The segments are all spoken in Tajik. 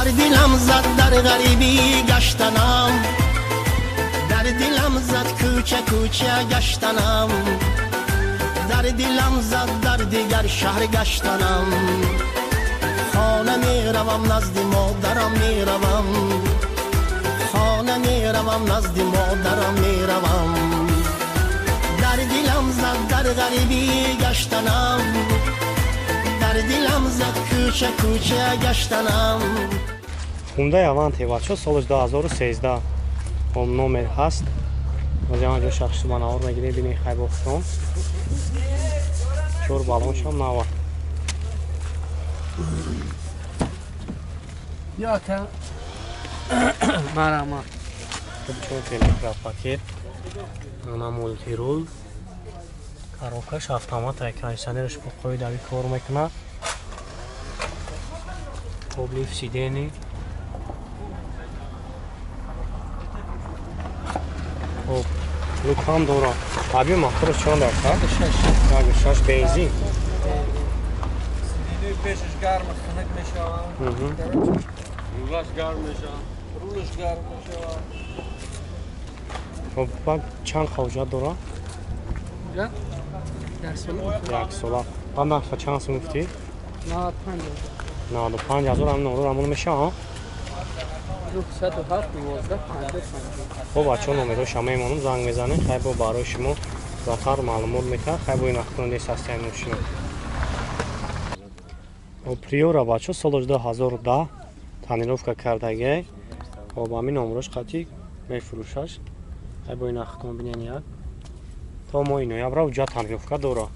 در دلم زد در غریبی گشتنم در دلم زد کوچه کوچه گشتنم در دلم زد در دیگر شهر گشتنم خانه می روم نزد مادرم می روم خانه می روم نزد مادرم می روم در دلم زد در غریبی گشتنم در دلم زد کوچه کوچه گشتنم Hyundai Avante бачо солиш 2013 он номер ҳаст озяма ҷо шахси манавор мегирем бинем хайбохтон чор балоншам нава яка марама чор электропакет ана мултирул коробкаш автомата кондиционерш бо қоидави кор мекунад облиф сидени лукам дора аби мотор чон дарсад 6 бензин сидени пешаш гарм ханак мешава рулаш гарм мешава рулаш гарм мешава хоб ба чанд хавжат дора я як сола ба нарха чанд сум гуфти 95,000 ам номер амон мешава خب بچه‌ها نمره‌اش همه ایمانم زنگ میزنه خیلی با برای شما زودتر معلومات میکنه خیلی با این اختیار نیست هستی همین ماشین پریورا بچه‌ها سال 2010 تانیروفکا کردگی خب همین نمره‌اش قطعی میفروشش خیلی با این اختیار بینین یک تا ما اینو یبرا وجا تانیروفکا دورا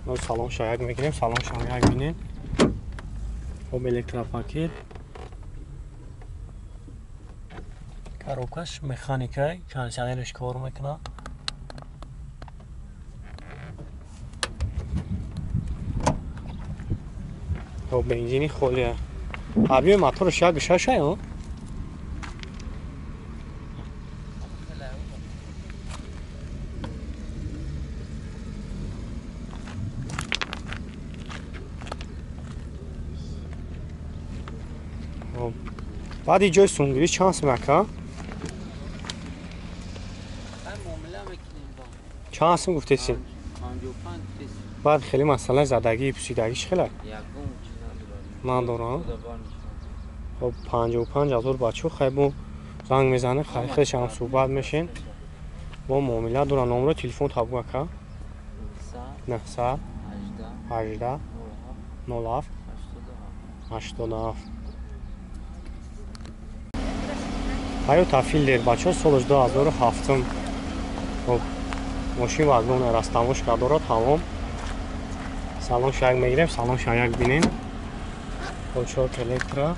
ما سالن شاید میگیریم سالن شاید بینین خب الکتروپاکت коробкаш механикай кондиционерш кор мекунад хоб бензини холия абиёи моторш як шашаё بعد جای سونگیری چانس مکا چانس گفتیسی بعد خیلی مسئله زدگی پوسیدگیش خیلی ندارم خب 55,000 بچه خیلی زنگ میزنه خیلی شما صحبت میشین با معامله دارن نمره تلفن تابو مکا 900 18 07 87 Toyota Fielder бачо солиш 2007 хоб мошин вагон раставошка дорад тамом салон шаяк мегирем салон шаяк бинем очок электро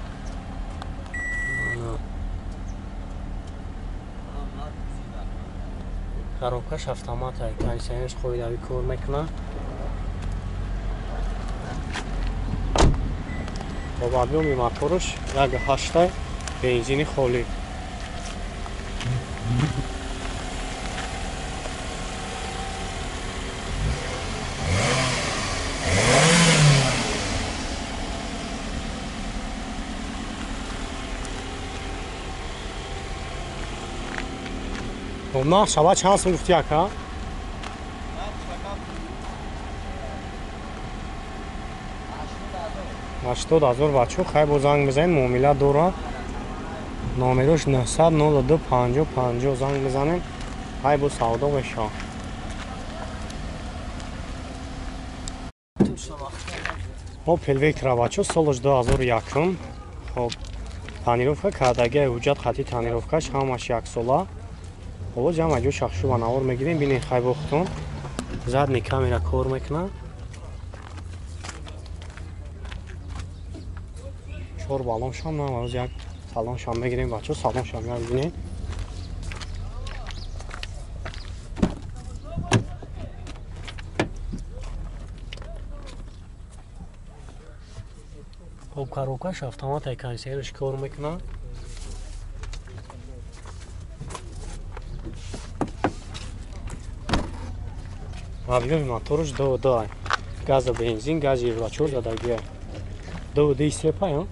коробкаш автомата кондиционерш қоидави кор мекунад хоб объёми моторш 1.8 бензини холӣ نه شما چند سو گفتی اکا؟ 80,000 بچه خیلی با زنگ بزنید معامله داره نامروش 900 02 50 50 زنگ بزنید خیلی با سودا بشه خب پلویکرا بچه سالش 2001 خب تانیروفکا کردگی حجت خطی تانیروفکاش همش یک ساله حالا جمع جو شخصی و نوار میگیریم بینید خیلی بختون زدنی کامیرا کار میکنه چور بالون شام نه از یک سالن شام میگیریم بچه سالن شام یا بینید خب کاروکاش автомат кондиционерش کار میکنه объёми моторш до газ бензин газ евро 4 дадагиа Dövde istrepa ya.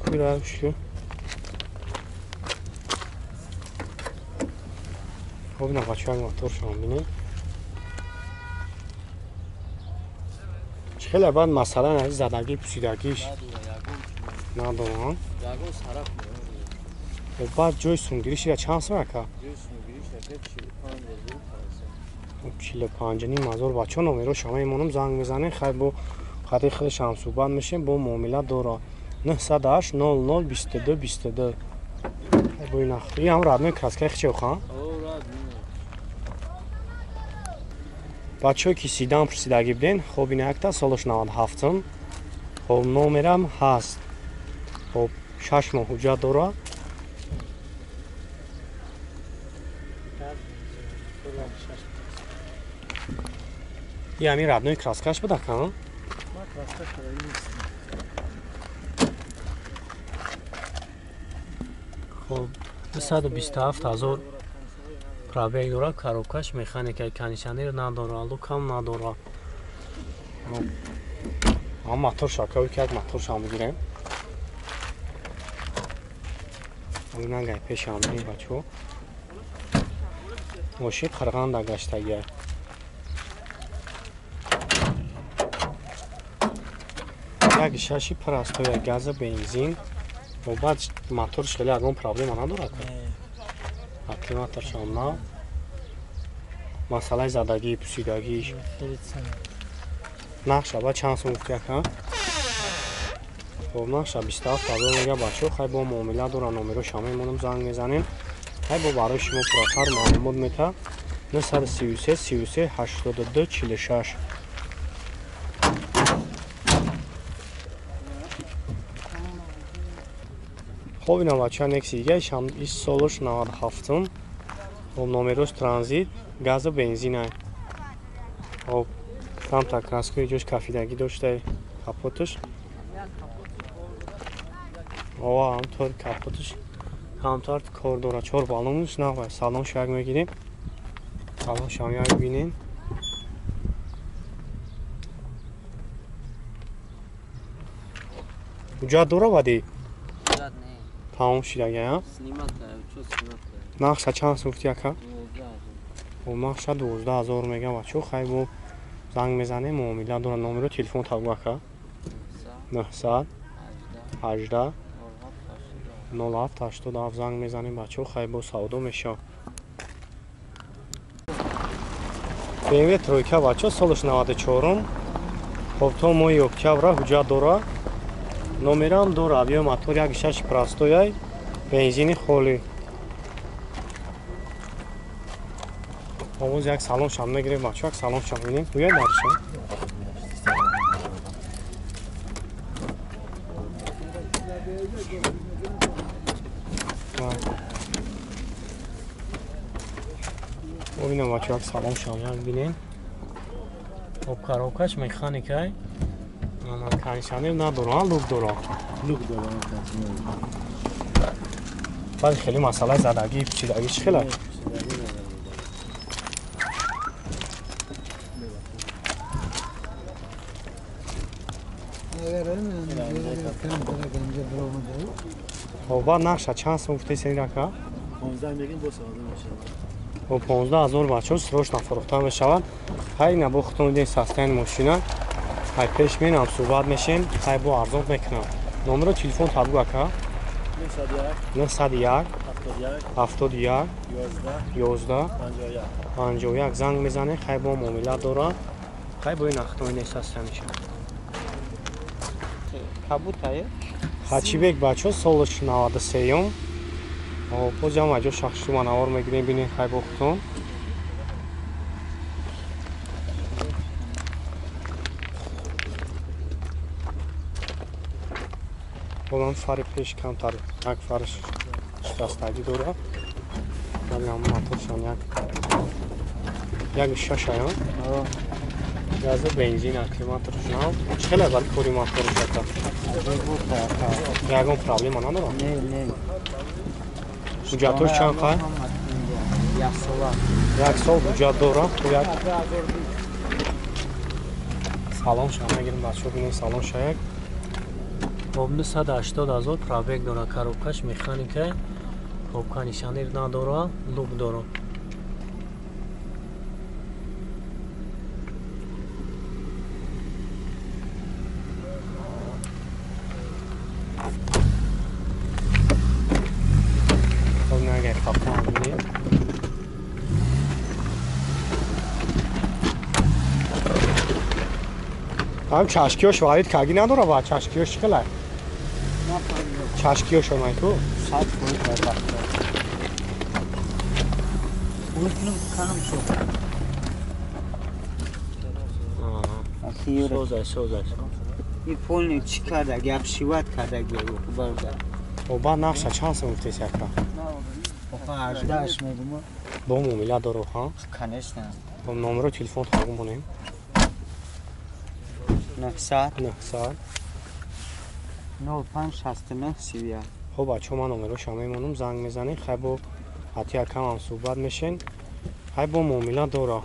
Kuyruğa üçlü. خب اینا بچه های موتور شما بینید خیلی بعد مثلا از زدگی پوسیدگیش ندارن و بعد جوی سونگیریش یا چند سمه که 45 نیم هزار بچه نمیرو شما ایمونم زنگ بزنین خیلی با خطی خیلی شمسوبان میشیم با معاملت داره 908 00 22 22 با این اخری هم رادمه کرسکه خیلی خواه بچه که سیدان پرسیدگی بدین خب این اکتا سالش 97 خب نومرم هست خب 6 ماه حجت داره یه همین رادنوی کراسکش بده کنم خب 227,000 پرابیگ داره کاروکش مکانیکای کنیشنی رو نداره لوکم نداره اما موتور شاکاوی که موتور شام میگیریم این نگاه پیش هم این بچه ماشین خرگان دا گشته یک شاشی پرستوی گاز بنزین و بعد موتورش خیلی اگرون پرابلم نداره اکلیماتر شامنا مسئله زدگی پوسیدگیش نقشه با چند سو مفتی که خب نقشه 27,000 میگه بچه خیلی با معامله داره نمره شما ایمونم زنگ میزنیم خیلی با برای شما پراتر معلومات میته 933 33 82 46 خب اینا بچه ها نکسی دیگه شام ایش سالش 97 خب نمروش ترانزیت گاز و بنزین های خب کم تا کراسکوی جوش کافیدگی داشته کپوتش آوه همطور کپوتش همطور کار داره 4 بالونش نه سالان شاید میگیریم سالان شامی های بینین اونجا داره بادی تمام شده ها نقشه چند سوفتی که و نقشه 12,000 میگه بچه خیلی با زنگ میزنه معامله داره نمره تلفن تابگاه که 900 18 07 87 زنگ میزنیم بچه خیلی با سودا میشه BMW ترویکا بچه سالش 94 خب تا ماه اکتبر حجت داره نمره هم داره اویو موتور 1.6 پرستوی بنزین خالی آواز یک سالن شام نگیریم بچه یک سالن شام بینیم توی درشه ببینیم بچه یک سالن شام بینیم خب کاروکش مکانیکای کنیشنی نداره لوک داره بعد خیلی مسئله زدگی پیچیدگیش خیلی خب بعد نقشه چند سوفته سنی رکا؟ 15 میگیم با ساده میشه. خب 15,000 بچه سروش نفروخته میشود های نبو خودتون دین سستین ماشینه های پیش مینم صحبت میشین های با ارزان میکنم نمره تلفن تابگو اکا 901 71 11 51 زنگ میزنه های با معامله داره های با این اختوی نیست هسته میشه Хачибек бачо солиш 93 бозам аҷо шахши манавар мегирем бинин хай бохтон бозам фари пеш камтар як фарш шикастагӣ дора вале ҳам моторшон як шашаён газу бензин аккумулятор шунав хеле бар кори мотор шата ягон проблема надора не ҳуҷҷатош чанд қай як сол ҳуҷҷат дора як салон шава мегирем бачаҳо бинем салон шаяк обни 180 000 пробег дора коробкаш механика пробка нишанир надора лук дора ҳам чашкиёш варид кагӣ надора ба чашкиёш чӣ қилай чашкиёш омай ту полный чӣ карда гап шиват карда бардар оба нақша чанд сум гуфтес яка бо муомила доро ҳа конечно бо номеро телефон тавгум бонем 900 900 0569 31 хоб бачаҳо ман номеро шама мемонам занг мезанед хай бо ҳати якам ҳам суҳбат мешен хай бо муомила доро